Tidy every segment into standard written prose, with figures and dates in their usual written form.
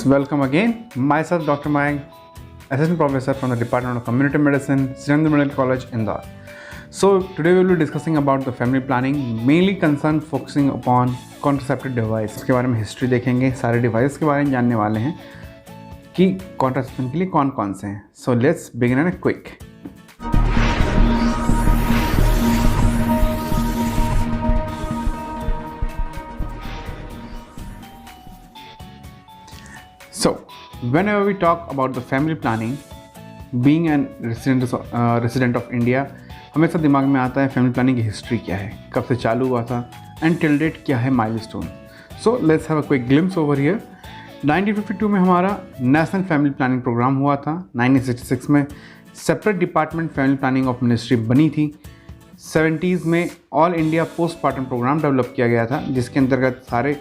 students, welcome again. Myself Dr. Mayank, Assistant Professor from the Department of Community Medicine, Srirendra Medical College, Indore. So today we will be discussing about the family planning, mainly concerned focusing upon contraceptive device. इसके बारे में history देखेंगे, सारे device के बारे में जानने वाले हैं कि कॉन्ट्रासेप्शन के लिए कौन कौन से हैं. So let's begin in a quick. So, whenever we talk about the family planning, being a resident of India, हमेशा दिमाग में आता है फैमिली प्लानिंग की हिस्ट्री क्या है, कब से चालू हुआ था एंड टिल डेट क्या है milestone. So let's have a quick glimpse over here. 1952 में हमारा नेशनल फैमिली प्लानिंग प्रोग्राम हुआ था. 1966 में separate department family planning of ministry बनी थी. 70s में all India postmortem programme develop किया गया था, जिसके अंतर्गत सारे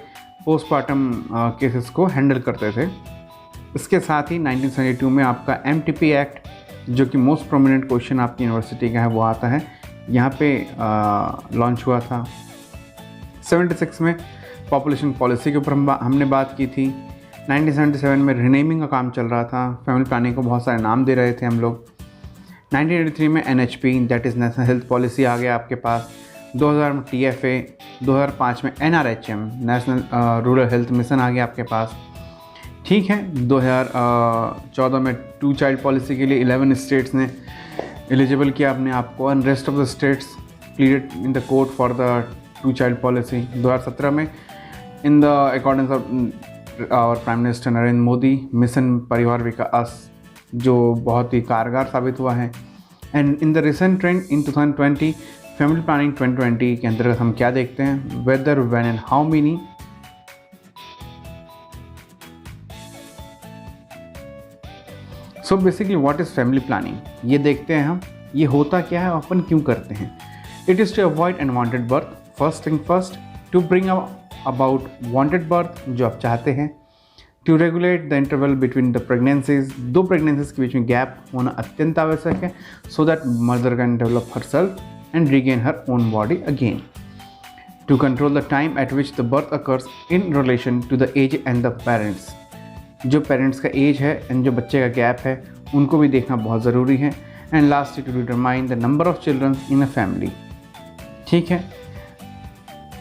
पोस्टमार्टम केसेस को हैंडल करते थे. इसके साथ ही 1972 में आपका MTP एक्ट, जो कि मोस्ट प्रोमिनेंट क्वेश्चन आपकी यूनिवर्सिटी का है, वो आता है, यहाँ पे लॉन्च हुआ था. 76 में पॉपुलेशन पॉलिसी के ऊपर हमने बात की थी. 1977 में रीनेमिंग का काम चल रहा था. फैमिली प्लानिंग को बहुत सारे नाम दे रहे थे हम लोग. 1983 में NHP, that is national health policy, आ गया आपके पास. 2000 में TFA, 2005 में NRHM, national rural health mission, आ गया आपके पास. ठीक है. 2014 में 2 चाइल्ड पॉलिसी के लिए 11 स्टेट्स ने एलिजिबल किया अपने आप को, and rest of the states pleaded in the court for the 2 child policy. 2017 में in the accordance of our prime minister Narendra Modi, mission Parivar Vikas, जो बहुत ही कारगर साबित हुआ है. And in the recent trend in 2020, family planning 2020 के अंतर्गत हम क्या देखते हैं, whether, when and how many. So basically what is family planning, ये देखते हैं हम. ये होता क्या है, अपन क्यों करते हैं. It is to avoid unwanted birth. First thing first, to bring about wanted birth, जो आप चाहते हैं. To regulate the interval between the pregnancies. 2 pregnancies के बीच में गैप होना अत्यंत आवश्यक है, so that mother can develop herself and regain her own body again. To control the time at which the birth occurs in relation to the age and the parents. जो parents का as है and जो बच्चे का gap है, उनको भी देखना बहुत ज़रूरी है. And last, to determine the number of children in a family. ठीक है,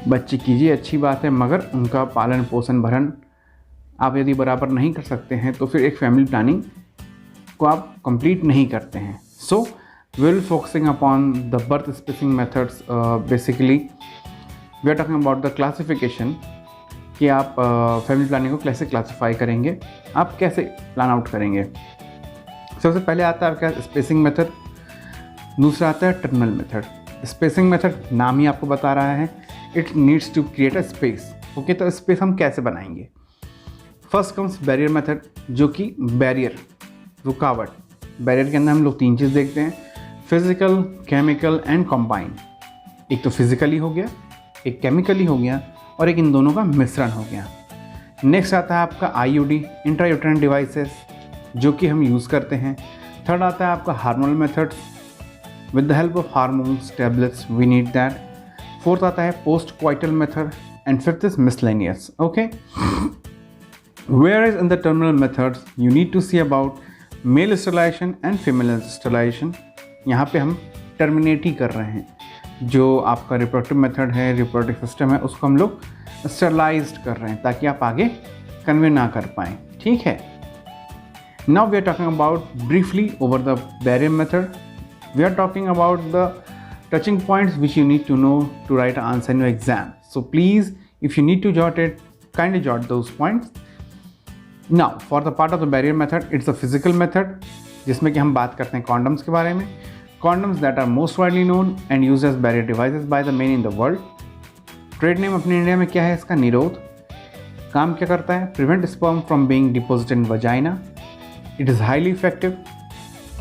बच्चे कीजिए, अच्छी बात है, मगर उनका पालन पोषण भरण आप यदि बराबर नहीं कर सकते हैं तो फिर एक फैमिली प्लानिंग को आप कंप्लीट नहीं करते हैं. सो we will be focusing upon the birth spacing methods. Basically we are talking about the classification, कि आप फैमिली प्लानिंग को कैसे क्लासीफाई करेंगे, आप कैसे प्लान आउट करेंगे. सबसे पहले आता है आपका स्पेसिंग मेथड, दूसरा आता है टर्मिनल मेथड. स्पेसिंग मेथड नाम ही आपको बता रहा है, it needs to create a space. Okay, तो स्पेस हम कैसे बनाएंगे. फर्स्ट कम्स बैरियर मेथड, जो कि बैरियर, रुकावट. बैरियर के अंदर हम लोग 3 चीज़ देखते हैं, फिजिकल, केमिकल एंड कंबाइन. एक तो फिजिकली हो गया, एक केमिकली हो गया, और एक इन दोनों का मिश्रण हो गया. नेक्स्ट आता है आपका IUD, इंट्रायूटेराइन डिवाइसेस, जो कि हम यूज़ करते हैं. थर्ड आता है आपका hormonal methods, with the help of hormones, tablets, we need that. Fourth आता है post coital method, and fifth is miscellaneous. Okay, where is in the terminal methods you need to see about male sterilisation and female sterilisation. यहाँ पे हम terminate ही कर रहे हैं. जो आपका रिप्रोडक्टिव मेथड है, रिप्रोडक्टिव सिस्टम है, उसको हम लोग स्टरलाइज्ड कर रहे हैं ताकि आप आगे कन्वे ना कर पाएँ. ठीक है. Now we are talking about briefly over the barrier method. We are talking about the touching points which you need to know to write answer in your exam. So please, if you need to jot it, kindly jot those points. Now for the part of the barrier method, it's a physical method, जिसमें कि हम बात करते हैं condoms के बारे में. Condoms that are most widely known and use as barrier devices by the men in the world. Trade name अपने इंडिया में क्या है इसका, निरोध. काम क्या करता है, prevent sperm from being deposited in vagina. It is highly effective.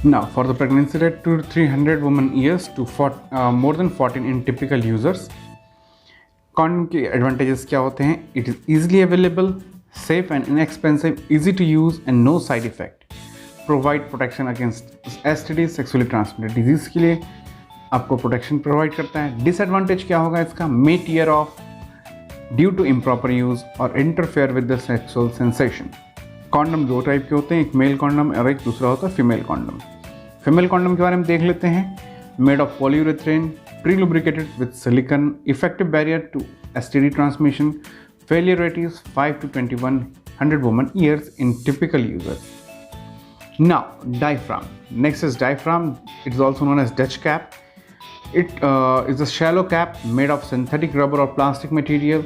Now for the pregnancy rate, 2 to 300 women years to more than 14 in typical users. Condom के एडवांटेजेस क्या होते हैं, it is easily available, safe and inexpensive, easy to use and no side effect. Provide protection against STDs, sexually transmitted disease के लिए आपको protection provide करता है. Disadvantage क्या होगा इसका, may tear off due to improper use और interfere with the sexual sensation. Condom दो टाइप के होते हैं, एक मेल कॉन्डम और एक दूसरा होता है फीमेल कॉन्डम। फीमेल कॉन्डम के बारे में देख लेते हैं। Made of polyurethane, pre lubricated with silicone, effective barrier to STD transmission, failure rate is 5 to 2100 woman years in typical users. Now, diaphragm. Next is diaphragm. It is also known as Dutch cap. It is a shallow cap made of synthetic rubber or plastic material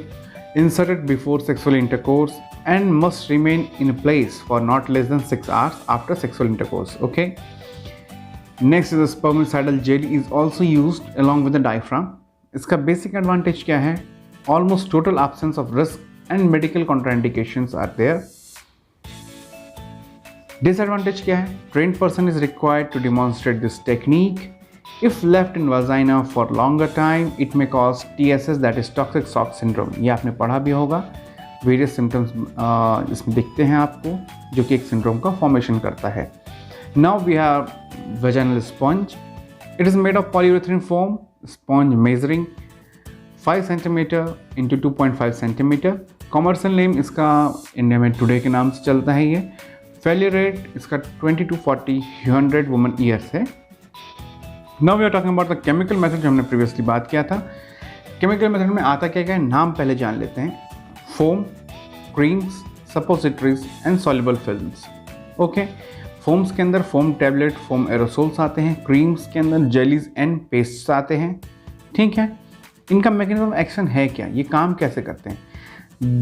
inserted before sexual intercourse and must remain in place for not less than 6 hours after sexual intercourse. Okay. Next is the spermicidal jelly is also used along with the diaphragm. इसका basic advantage क्या है? Almost total absence of risk and medical contraindications are there. Disadvantage क्या है? Trained person is required to demonstrate this technique. If left in vagina for longer time, it may cause TSS, that is toxic shock syndrome. ये आपने पढ़ा भी होगा। Various symptoms इसमें दिखते हैं आपको, जो कि एक syndrome का formation करता है। Now we have vaginal sponge. It is made of polyurethane foam, sponge measuring 5 cm into 2.5 cm. Commercial name इसका इंडिया में टुडे के नाम से चलता है ये। फेलियर रेट इसका 20 to 40 वुमन ईयर्स है। Now we are talking about the chemical method जो हमने प्रीवियसली बात किया था। केमिकल मेथड में आता क्या क्या है, नाम पहले जान लेते हैं। Foam, creams, suppositories and soluble films. Okay, foams के अंदर फोम टैबलेट, फोम एरोसोल्स आते हैं। क्रीम्स के अंदर जेलीज एंड पेस्ट्स आते हैं। ठीक है, इनका मैकेनिज्म ऑफ एक्शन है क्या, ये काम कैसे करते हैं?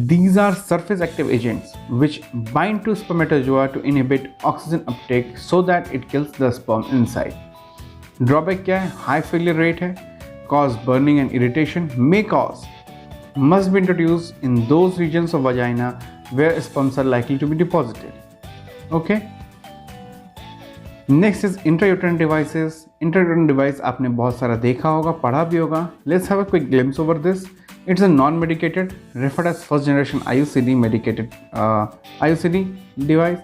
These are surface active agents which bind to spermatozoa to inhibit oxygen uptake so that it kills the sperm inside. Drawback क्या है? High failure rate है, cause burning and irritation, must be introduced in those regions of vagina where sperms are likely to be deposited. Okay. Next is intrauterine devices. Intrauterine device आपने बहुत सारा देखा होगा, पढ़ा भी होगा. Let's have a quick glimpse over this. It's a non-medicated, referred as first generation IUCD medicated IUCD device.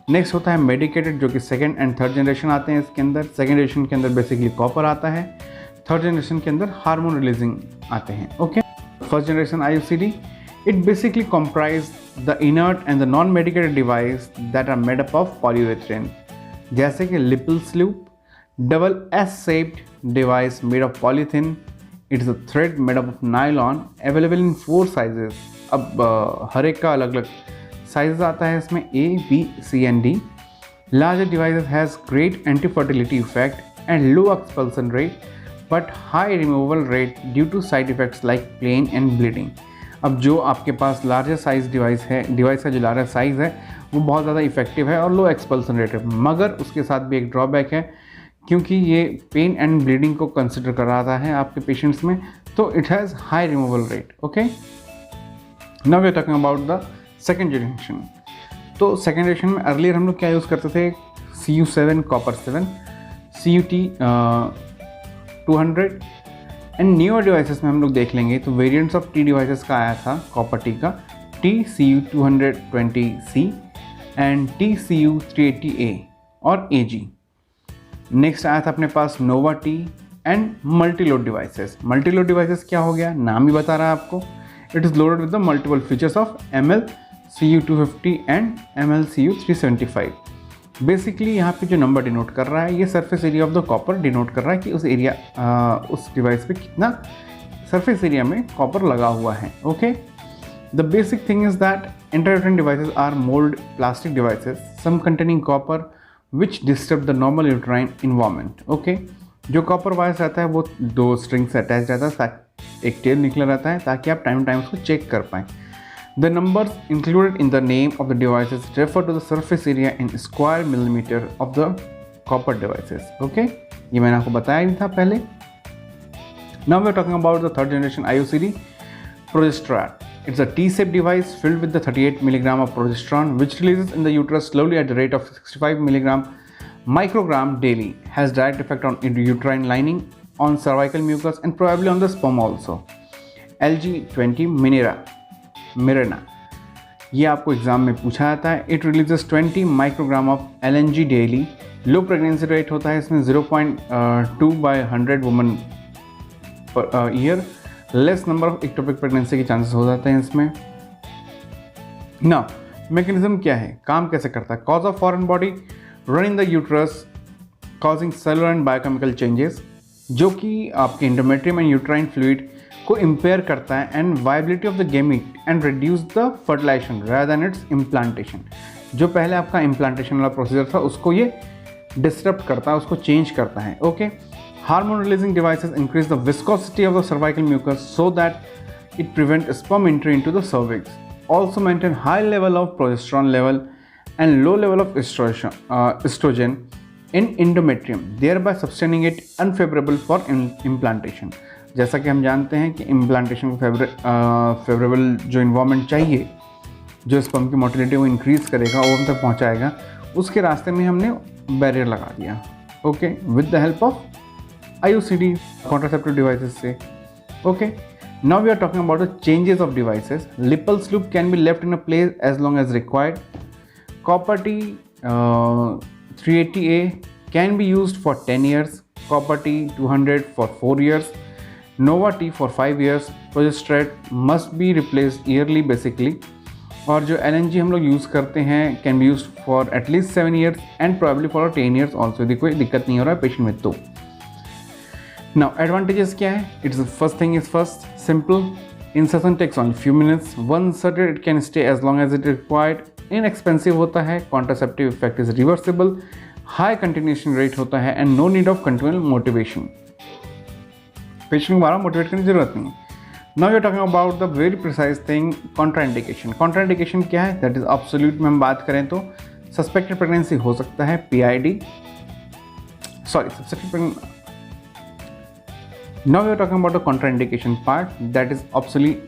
Next होता है medicated, जो कि सेकेंड एंड थर्ड जनरेशन आते हैं इसके अंदर। सेकेंड जनरेशन के अंदर बेसिकली कॉपर आता है, थर्ड जनरेशन के अंदर हार्मोन रिलीजिंग आते हैं। Okay, first generation IUCD, it basically comprise the inert and the non-medicated device that are made up of polyurethane, जैसे कि Lippel's loop, double S-shaped device made of polythene. It is a thread made up of nylon, available in 4 sizes. अब हर एक का अलग अलग size आता है इसमें, A, B, C and D. Larger devices has great anti-fertility effect and low expulsion rate, but high removal rate due to side effects like pain and bleeding. अब जो आपके पास लार्जर साइज डिवाइस है, device का जो larger size है वो बहुत ज़्यादा इफेक्टिव है और लो एक्सपल्सन रेट है, मगर उसके साथ भी एक ड्रॉबैक है, क्योंकि ये पेन एंड ब्लीडिंग को कंसिडर कर रहा है आपके पेशेंट्स में, तो it has high removal rate. Okay, now we are talking about the second generation. तो सेकेंड जनरेशन में अर्लियर हम लोग क्या यूज़ करते थे? CU7 copper 7, CUT 200 and newer devices में हम लोग देख लेंगे तो वेरिएंट्स ऑफ टी डिवाइसेस का आया था कॉपर टी का, TCU220C एंड TCU380A और AG। नेक्स्ट आया था अपने पास Nova T and Multiload devices. Multiload devices क्या हो गया, नाम ही बता रहा है आपको। It is loaded with the multiple features of ML CU250 and ML CU375। Basically यहाँ पे जो नंबर डिनोट कर रहा है ये surface area of the copper denote कर रहा है कि उस एरिया उस डिवाइस पे कितना सरफेस एरिया में कॉपर लगा हुआ है। Okay, the basic thing is that intrauterine devices are mould plastic devices, some containing copper which disturb the normal uterine environment. Okay, जो कॉपर वायर्स रहता है वो 2 स्ट्रिंग से अटैच रहता है, एक टेल निकला रहता है ताकि आप टाइम टाइम उसको चेक कर पाएँ। The numbers included in the name of the devices refer to the surface area in square millimetre of the copper devices. Okay, ये मैंने आपको बताया ही था पहले। Now we are talking about the third generation IUCD, progesterone. It's a T-shaped device filled with the 38 mg of progesterone, which releases in the uterus slowly at the rate of 65 microgram daily. Has direct effect on uterine lining, on cervical mucus, and probably on the sperm also. LG20 Mirena. ये आपको exam में पूछा जाता है। It releases 20 microgram of LNG daily. Low pregnancy rate होता है इसमें 0.2/100 women per year. Less number of ectopic pregnancy के चांसेस हो जाते हैं इसमें। नाउ मैकेनिज्म क्या है, काम कैसे करता है? Cause of foreign body run in the uterus causing cellular and biochemical changes, जो कि आपके एंडोमेट्रियम एंड यूट्राइन फ्लूइड को इम्पेयर करता है and viability of the gamete and reduce the fertilisation rather than its implantation. जो पहले आपका implantation वाला प्रोसीजर था उसको ये डिस्टर्ब करता है, उसको चेंज करता है। Okay, hormone releasing devices increase the viscosity of the cervical mucus so that it prevent sperm entry into the cervix, also maintain high level of progesterone level and low level of estrogen in endometrium, thereby sustaining it unfavorable for implantation। जैसा कि हम जानते हैं कि implantation को favourable जो environment चाहिए, जो स्पर्म की मोटिलिटी को इंक्रीज करेगा, ओवम तक पहुंचाएगा, उसके रास्ते में हमने बैरियर लगा दिया। Okay, with the help of IUCD contraceptive devices से। Okay, now we are talking about the changes of devices. Lippulse loop can be left in a place as long as required. Copper T 380A can be used for 10 years. Copper T 200 for 4 years. Nova T for 5 years. Progesterone must be replaced yearly basically. और जो LNG हम लोग use करते हैं can be used for at least 7 years and probably for 10 years also. यदि कोई दिक्कत नहीं हो रहा है पेशेंट में तो। Now advantages क्या है? It's the first thing is first simple. Insertion takes only few minutes. Once inserted it can stay as long as it is required. Inexpensive होता है. Contraceptive effect is reversible. High continuation rate होता है and no need of continual motivation. Patient को बार motivate करने की जरूरत नहीं है। Now we are talking about the very precise thing, contraindication. Contraindication क्या है? That is absolute में हम बात करें तो suspected pregnancy हो सकता है, PID. Sorry, suspected pregnancy. Now we are talking about the contraindication part, that is absolute.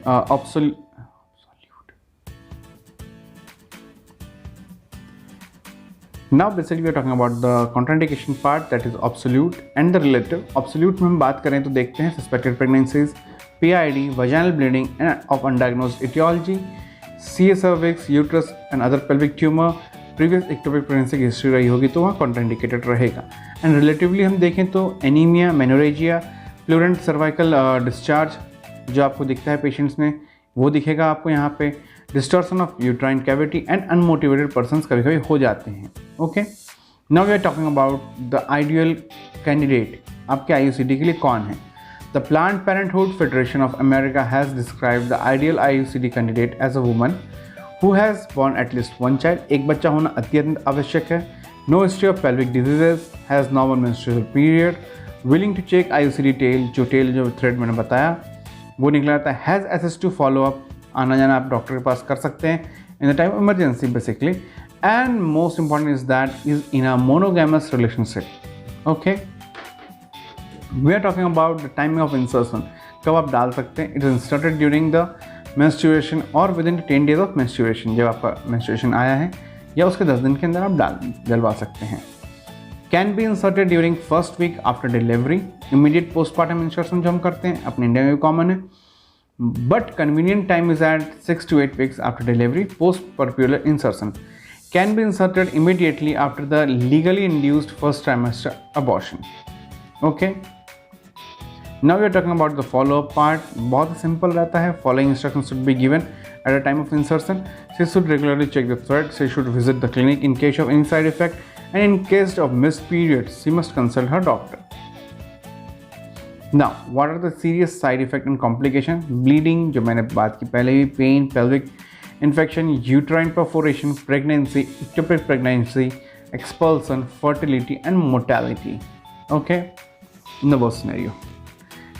Now basically we are talking about the contraindication part, that is absolute and the relative. Absolute में हम बात करें तो देखते हैं suspected pregnancies, PID, vaginal bleeding and of undiagnosed etiology, CA cervix, uterus and other pelvic tumor, previous ectopic pregnancy की history रही होगी तो वहाँ contraindicated रहेगा। And relatively हम देखें तो anemia, menorrhagia, प्लूरेंट सर्वाइकल डिस्चार्ज जो आपको दिखता है पेशेंट्स में वो दिखेगा आपको यहाँ पे। Distortion of uterine cavity and unmotivated persons कभी कभी हो जाते हैं। Okay, now we are talking about the ideal candidate आपके IUCD के लिए कौन है। The planned parenthood federation of America has describe the ideal IUCD candidate as a woman who has born at least 1 child. एक बच्चा होना अत्यंत आवश्यक है। No history of pelvic diseases, has normal menstrual period, willing to check IUCD tail, जो thread मैंने बताया वो निकला था। Has access to follow up, आना जाना आप डॉक्टर के पास कर सकते हैं in the time of emergency basically. And most important is that is in a monogamous relationship. Okay, we are talking about the timing of insertion, कब आप डाल सकते हैं। It is inserted during the menstruation और within 10 days of menstruation, जब आपका menstruation आया है या उसके 10 दिन के अंदर आप डलवा सकते हैं। Can be inserted during first week after delivery, immediate postpartum insertion जो हम करते हैं अपने इंडिया में कॉमन है, but convenient time is at 6 to 8 weeks after delivery post puerperal insertion. Can be inserted immediately after the legally induced first trimester abortion. Okay, now we are talking about the follow up part. बहुत simple रहता है। Following instruction should be given at a time of insertion. She should regularly check the thread, she should visit the clinic in case of any side effect, and in case of missed periods she must consult her doctor. Now what are the serious side effect and complication? Bleeding जो मैंने बात की पहले भी, pain, pelvic infection, uterine perforation, pregnancy, ectopic pregnancy, expulsion, fertility and mortality. Okay, in the worst scenario.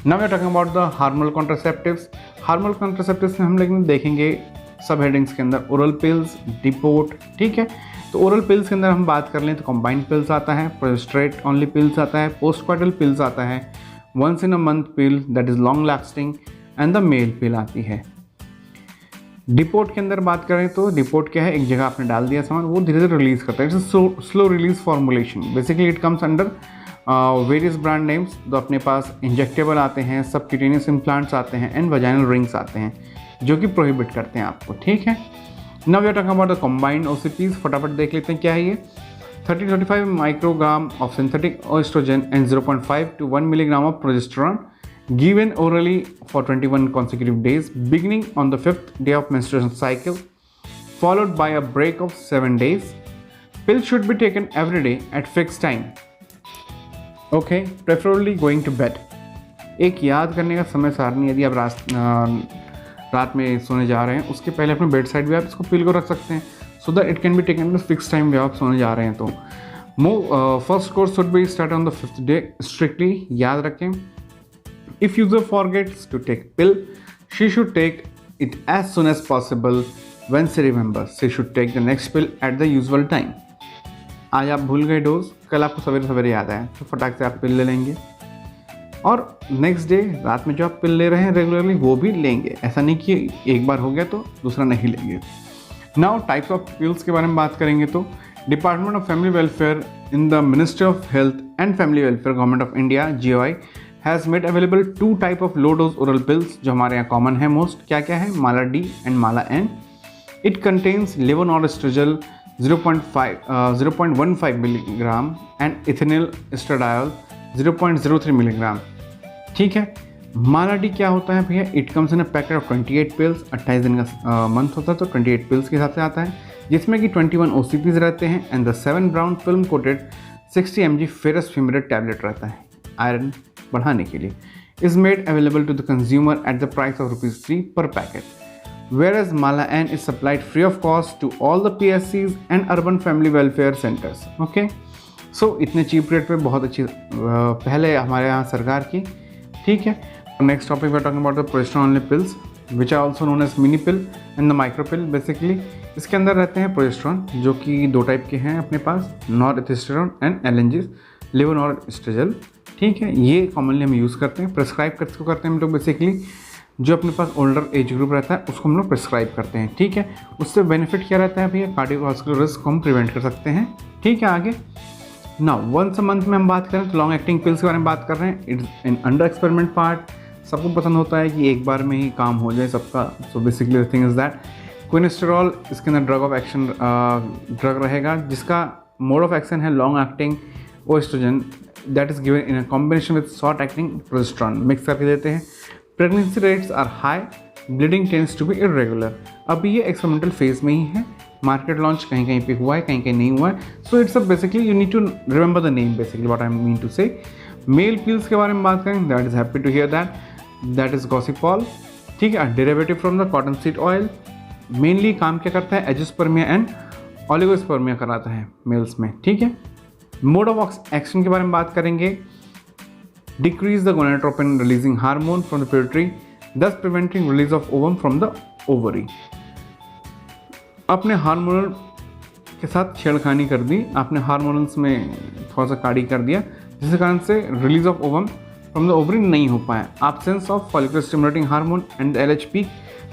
Now we are talking about the hormonal contraceptives. Hormonal contraceptives में हम लोग देखेंगे सब हेडिंग्स के अंदर ओरल पिल्स, डिपोट। ठीक है, तो ओरल पिल्स के अंदर हम बात कर लें तो कॉम्बाइंड पिल्स आता है, प्रोजेस्ट्रेट ओनली पिल्स आता है, पोस्टकॉइटल पिल्स आता है, once in a month pill that is long lasting and the male pill आती है। डिपोट के अंदर बात करें तो डिपोट क्या है, एक जगह आपने डाल दिया सामान, वो धीरे धीरे रिलीज करता है। It's slow release formulation. Basically it comes under various brand names. तो अपने पास इंजेक्टेबल आते हैं, सबक्यूटेनियस इम्प्लांट्स आते हैं एंड वजाइनल रिंग्स आते हैं जो कि प्रोहिबिट करते हैं आपको। ठीक है, now we are talking about the combined OCPs। फटाफट देख लेते हैं क्या है ये। 30-35 microgram of synthetic oestrogen and 0.5 to 1 milligram of progesterone given orally for 21 consecutive days beginning on the 5th day of menstruation cycle. followed by a break of 7 days. Pills should be taken every day at fixed time. Okay, preferably going to bed. एक याद करने का समय सारणी, यदि आप रात में सोने जा रहे हैं उसके पहले अपने बेड साइड भी आप इसको पिल को रख सकते हैं, so that it can be taken fix time जब आप सोने जा रहे हैं। तो first course should be start on the 5th day strictly, याद रखें। If user forgets to take pill, she should take it as soon as possible. When she remembers, she should take the next pill at the usual time. आज आप भूल गए dose, कल आपको सवेरे सवेरे याद आया तो फटाक से आप पिल ले लेंगे, और नेक्स्ट डे रात में जो आप पिल ले रहे हैं रेगुलरली वो भी लेंगे। ऐसा नहीं कि एक बार हो गया तो दूसरा नहीं लेंगे। नाउ टाइप्स ऑफ पिल्स के बारे में बात करेंगे तो department of family welfare in the ministry of health and family welfare government of India GOI has made available 2 type of low dose oral pills जो हमारे यहाँ कॉमन है मोस्ट। क्या क्या है? Mala D and Mala N। It contains levonorgestrel 0.15 milligram and ethinyl estradiol 0.03 milligram. ठीक है। Mala D क्या होता है भैया? It comes in a packet of 28 pills, 28 दिन का मंथ होता है तो 28 पिल्स के हिसाब से आता है, जिसमें कि 21 OCPs रहते हैं and the 7 brown film coated 60 mg ferrous fumarate tablet रहता है आयरन बढ़ाने के लिए। Is made available to the consumer at the price of ₹3 per packet, whereas Mala N is supplied free of cost to all the PSCs and urban family welfare centres. Okay, so इतने cheap rate पे बहुत अच्छी पहले हमारे यहाँ सरकार की। ठीक है। Next topic we are talking about the progesterone only pills which are also known as mini pill and the micro pill. Basically इसके अंदर रहते हैं प्रोजेस्टेरॉन जो कि 2 टाइप के हैं अपने पास, नॉर्थएस्टेरोन एंड LNGs, लेवोनॉर्टेस्ट्रेजल। ठीक है, ये कॉमनली हम यूज़ करते हैं। प्रेस्क्राइब किसको करते हैं हम लोग? बेसिकली जो अपने पास ओल्डर एज ग्रुप रहता है उसको हम लोग प्रेस्क्राइब करते हैं। ठीक है, उससे बेनिफिट क्या रहता है भैया? कार्डियोवास्कुलर रिस्क को हम प्रिवेंट कर सकते हैं। ठीक है, आगे नाउ वंस अ मंथ में हम बात करें तो लॉन्ग एक्टिंग पिल्स के बारे में बात कर रहे हैं। It's in under experiment part. सबको पसंद होता है कि एक बार में ही काम हो जाए सबका। So basically the thing is that quinestrol इसके अंदर ड्रग ऑफ एक्शन ड्रग रहेगा जिसका मोड ऑफ एक्शन है long acting oestrogen that is given in a combination with short acting progesterone, mix करके देते हैं। Pregnancy rates are high, bleeding tends to be irregular. अभी ये एक्सपेरिमेंटल फेज में ही है, मार्केट लॉन्च कहीं कहीं पे हुआ है, कहीं कहीं नहीं हुआ है। So it's a basically you need to remember the name basically what I mean to say. Male pills के बारे में बात करें, that is happy to hear that is gossypol. ठीक है, derivative from the cotton seed oil. Mainly काम क्या करता है? एजिस्पर्मिया एंड ओलिगोस्पर्मिया कराता है मेल्स में। ठीक है। मोड ऑफ एक्शन के बारे में बात करेंगे, decrease the gonadotropin releasing hormone from the pituitary, thus preventing release of ovum from the ovary। आपने हार्मोनल के साथ छेड़खानी कर दी, आपने हार्मोनल्स में थोड़ा सा काड़ी कर दिया जिसके कारण से release of ovum from the ovary नहीं हो पाया। Absence of follicular stimulating hormone and LH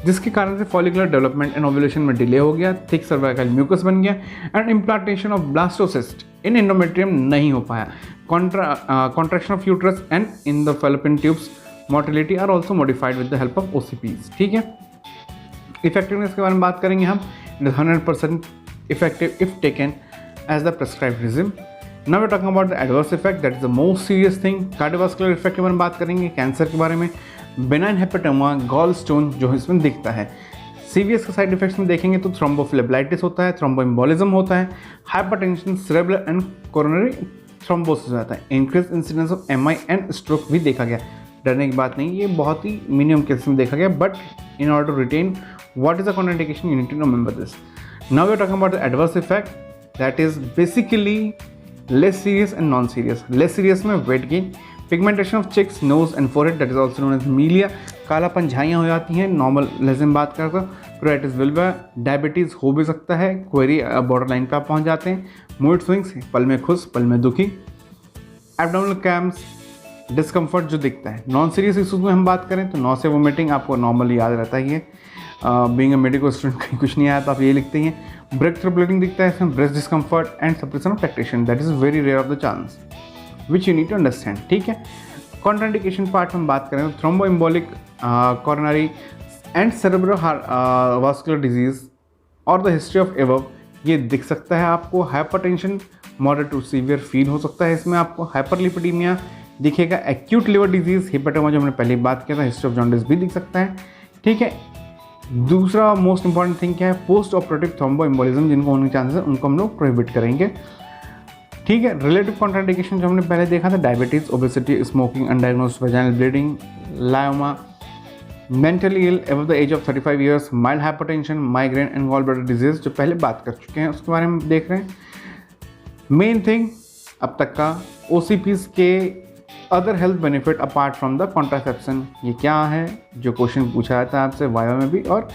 जिसके कारण से फॉलिकुलर डेवलपमेंट एंड ओव्यूलेशन में डिले हो गया, थिक सर्वाइकल म्यूकस बन गया and implantation of blastocyst in endometrium नहीं हो पाया। Contraction of uterus and in the fallopian tubes motility are also modified with the help of OCPs। ठीक है। इफेक्टिवनेस के बारे में बात करेंगे हम, it is 100% effective if taken as the prescribed regime. Now we are talking about the adverse effect, that is the most serious thing. Cardiovascular effect के बारे में बात करेंगे, कैंसर के बारे में, बेनाइन हेपेटोमा, गॉल स्टोन जो इसमें दिखता है। सीवियस के साइड इफेक्ट्स में देखेंगे तो थ्रोम्बोफ्लेबलाइटिस होता है, थ्रोम्बोएम्बोलिज्म होता है, hypertension, cerebral and coronary thrombosis होता है, increase incidence of MI and stroke भी देखा गया। डरने की बात नहीं, ये बहुत ही मिनिमम केसेस में देखा गया, but in order to retain what is the contraindication you need to remember this. Now we are talking about the adverse effect, that is basically less serious and non serious. Less serious में weight gain, pigmentation of cheeks, nose and forehead, that is also known as milia, कालापन झाइयाँ हो जाती हैं normal lesion बात करते हो, प्रोराइटिस विल्वा, diabetes हो भी सकता है, क्वेरी बॉर्डर लाइन पर आप पहुँच जाते हैं, मूड स्विंग्स, पल में खुश पल में दुखी, एब्डोमिनल क्रैम्प्स, डिस्कम्फर्ट जो दिखता है। नॉन सीरियस इशूज़ में हम बात करें तो नॉसिया वोमिटिंग आपको नॉर्मली याद रहता ही है, बीइंग अ मेडिकल स्टूडेंट कहीं कुछ नहीं आया तो आप ये लिखते हैं। ब्रेक थ्रू ब्लीडिंग दिखता है इसमें, breast discomfort and suppression of lactation, that is very rare of the chance which you need to understand. ठीक है। कॉन्ट्राइंडिकेशन पार्ट में बात करें तो thromboembolic, coronary and cerebrovascular disease और द हिस्ट्री ऑफ एबव ये दिख सकता है आपको। Hypertension moderate to severe feel हो सकता है इसमें आपको, हाइपरलिपिडीमिया दिखेगा, एक्यूट लिवर डिजीज, हिपेटोमा जो हमने पहले बात किया था, हिस्ट्री ऑफ जॉन्डिस भी दिख सकता है। ठीक है। दूसरा मोस्ट इंपॉर्टेंट थिंग क्या है, पोस्ट ऑपरेटिव थ्रोम्बो एम्बोलिज्म जिनको होने के चांसेस है उनको हम लोग प्रोहिबिट करेंगे। ठीक है, रिलेटिव कॉन्ट्राइंडिकेशन जो हमने पहले देखा था, diabetes, obesity, smoking, undiagnosed vaginal bleeding, leiomyoma, mentally ill above the age of 35 years, mild hypertension, migraine and gall bladder disease जो पहले बात कर चुके हैं उसके बारे में देख रहे हैं। मेन थिंग अब तक का OCPs के other health benefit apart from the contraception, ये क्या है जो क्वेश्चन पूछा जाता है आपसे वाइवा में भी और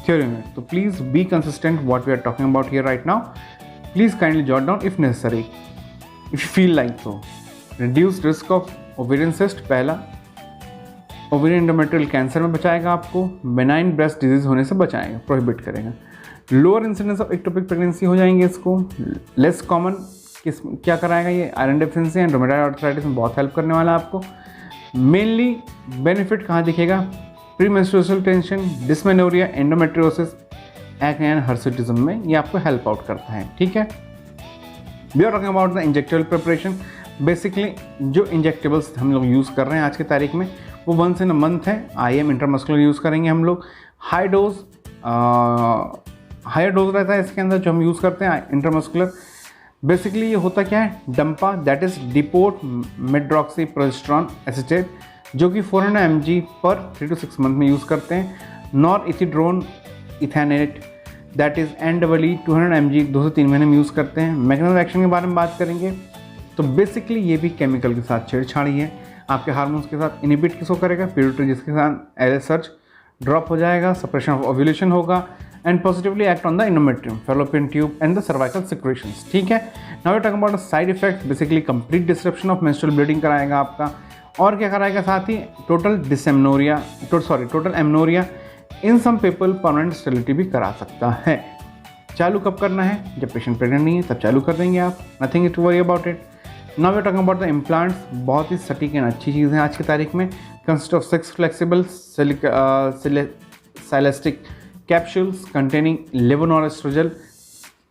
थ्योरी में। तो please be consistent what we are talking about here right now. Please kindly jot down if necessary, if you feel like so. Reduce risk of ovarian cyst, पहला ओवेरियन एंडोमेट्रियल कैंसर में बचाएगा आपको, benign breast disease होने से बचाएगा, prohibit करेगा। Lower incidence of ectopic pregnancy हो जाएंगे इसको, लेस कॉमन किस क्या कराएगा ये, iron deficiency and rheumatoid arthritis में बहुत हेल्प करने वाला है आपको। मेनली बेनिफिट कहाँ दिखेगा, premenstrual tension, dysmenorrhoea, endometriosis, acne and hirsutism में ये आपको हेल्प आउट करता है। ठीक है, we are talking about the injectable preparation. Basically जो इंजेक्टेबल्स हम लोग यूज़ कर रहे हैं आज की तारीख में वो वंस इन अ मंथ है। IM इंट्रामस्कुलर यूज़ करेंगे हम लोग, हायर डोज रहता है इसके अंदर जो हम यूज़ करते हैं इंट्रामस्कुलर। बेसिकली ये होता क्या है, DMPA that is depot medroxyprogesterone acetate जो कि 400 mg पर 3 to 6 मंथ में यूज़ करते हैं। Norethindrone enanthate that is NEE 200 mg 2 से 3 महीने में यूज़ करते हैं। मैकेनिज्म एक्शन के बारे में बात करेंगे तो बेसिकली ये भी केमिकल के साथ छेड़छाड़ी है, आपके हार्मोन्स के साथ इनिबिट किसको करेगा, पिट्यूटरी जिसके साथ एज सर्च ड्रॉप हो जाएगा, सप्रेशन ऑफ ओव्यूलेशन होगा and positively act on the endometrium, fallopian tube and the cervical secretions. ठीक है, now we talking about side effect. Basically complete disruption of menstrual bleeding कराएगा आपका, और क्या कराएगा साथ ही total amenorrhoea, in some people permanent sterility भी करा सकता है। चालू कब करना है, जब पेशेंट प्रेग्नेंट नहीं है तब चालू कर देंगे आप, nothing to worry about it. Now we talking about the implants, बहुत ही सटीक एंड अच्छी चीज़ है आज की तारीख में। Consist of 6 flexible silastic capsules containing levonorgestrel.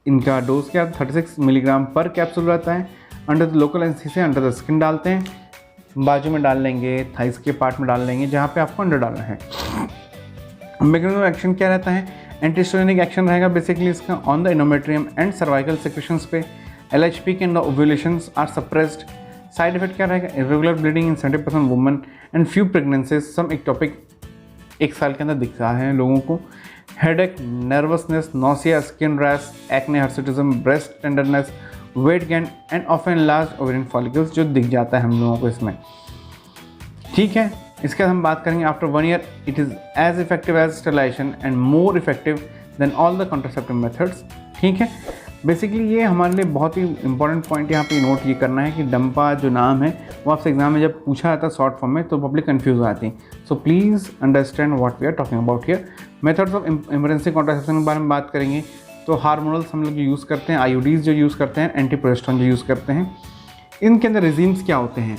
इनका डोज क्या 36 मिलीग्राम पर कैप्सूल रहता है। Under the local anaesthesia under the skin डालते हैं, बाजू में डाल लेंगे, थाइस के पार्ट में डाल लेंगे जहाँ पे आपको अंडर डालना है। मैकेनिज्म एक्शन क्या रहता है, एंटीस्टोजेनिक एक्शन रहेगा बेसिकली इसका on the endometrium and cervical secretions पे। LHP के the ovulations are suppressed. Side effect क्या रहेगा, irregular bleeding in 70% women and few pregnancies, some ectopic 1 साल के अंदर दिख रहा है लोगों को। Headache, nervousness, nausea, skin rash, acne, hirsutism, breast tenderness, weight gain and often large ovarian follicles जो दिख जाता है हम लोगों को इसमें। ठीक है, इसके बाद हम बात करेंगे after 1 year it is as effective as sterilisation and more effective than all the contraceptive methods. ठीक है, बेसिकली ये हमारे लिए बहुत ही इंपॉर्टेंट पॉइंट यहाँ पे नोट ये करना है कि डंपा जो नाम है वो आपसे एग्जाम में जब पूछा जाता है शॉर्ट फॉर्म में तो पब्लिक कंफ्यूज आती है। So please understand what we are talking about here. Methods of emergency contraception के बारे में बात करेंगे तो हार्मोनल्स हम लोग जो यूज़ करते हैं, IUDs जो यूज़ करते हैं, एंटीप्रोजेस्टेरोन जो यूज़ करते हैं, इनके अंदर रिजीम्स क्या होते हैं,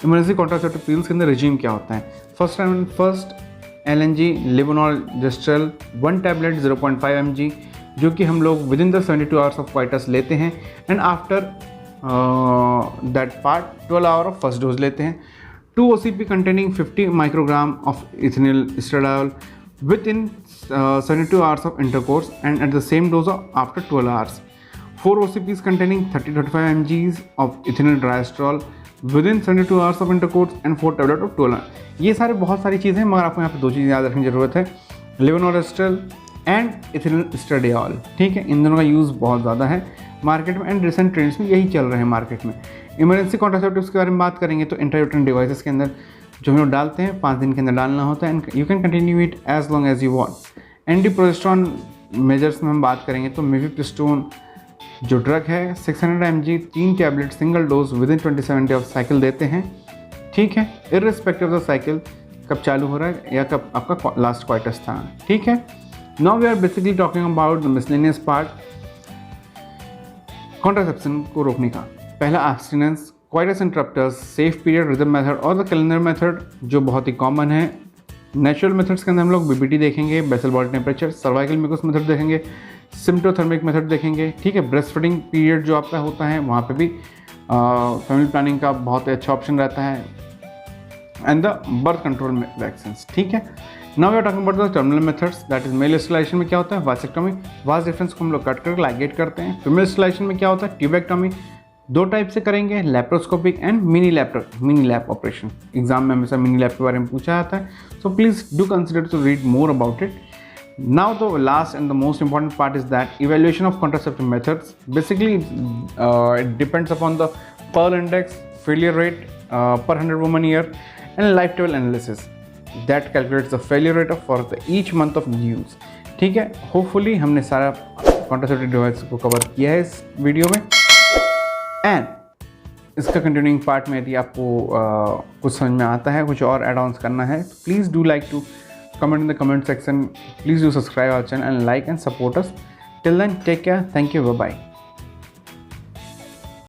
इमरजेंसी कॉन्ट्रासेप्टिव पिल्स के अंदर रिजीम क्या होता है। First LNG levonorgestrel 1 tablet 0.5 mg जो कि हम लोग within the 72 hours of coitus लेते हैं and after that part 12 hour of first dose लेते हैं। 2 OCP containing 50 microgram of ethinyl estradiol within 72 hours of intercourse and at the same dose after 12 hours. 4 OCPs containing 30-35 mg of ethinyl estradiol within 72 hours of intercourse and 4 tablet of 12 hours. ये सारे बहुत सारी चीज़ें हैं मगर आपको यहाँ पे 2 चीज़ें याद रखने की ज़रूरत है, लेवोनोरेस्ट्रोल एंड इथेनिल एस्ट्राडियोल। ठीक है, इन दोनों का यूज़ बहुत ज़्यादा है मार्केट में एंड रिसेंट ट्रेंड्स में यही चल रहे हैं मार्केट में। इमरजेंसी कॉन्ट्रासेप्टिव्स के बारे में बात करेंगे तो इंट्रायूटेरिन डिवाइसेस के अंदर जो हम लोग डालते हैं 5 दिन के अंदर डालना होता है and you can continue it as long as you want. Antiprogesterone measures में हम बात करेंगे तो मिफेप्रिस्टोन जो ड्रग है 600 mg 3 tablet single dose with in 27 day of cycle देते हैं। ठीक है, इर्रिस्पेक्टिव ऑफ द साइकिल कब चालू हो रहा है या कब आपका लास्ट क्वाइटस था। ठीक है, now we are basically talking about the miscellaneous part contraception को रोकने का। पहला abstinence, coitus interruptus, safe period, rhythm method और द कैलेंडर मेथड जो बहुत ही कॉमन है। नेचुरल मेथड्स के अंदर हम लोग BBT देखेंगे, basal body temperature, cervical mucus method देखेंगे, सिम्प्टोथर्मिक मेथड देखेंगे। ठीक है, ब्रेस्ट फीडिंग पीरियड जो आपका होता है वहाँ पे भी फैमिली प्लानिंग का बहुत अच्छा ऑप्शन रहता है and the birth control vaccines. ठीक है, now we are talking about the terminal methods, that is male sterilisation में क्या होता है वासेक्टोमी, वास डिफरेंस को हम लोग कट करके लाइगेट करते हैं। फीमेल स्टिलाइजेशन में क्या होता है ट्यूबेक्टोमी, दो टाइप से करेंगे, laparoscopic and mini lap operation. Exam में हमेशा मिनी लैप के बारे में पूछा जाता है, so please do consider to read more about it. Now the last and the most important part is that evaluation of contraceptive methods. Basically, it depends upon the Pearl Index, failure rate per 100 women year, and life table analysis. That calculates the failure rate for each month of use. ठीक है, hopefully हमने सारा contraceptive device को cover किया है इस video में। And इसका कंटिन्यूइंग पार्ट में यदि आपको कुछ समझ में आता है, कुछ और एड ऑन्स करना है, please do like to comment in the comment section. Please do subscribe our channel and like and support us. Till then, take care. Thank you. Bye bye.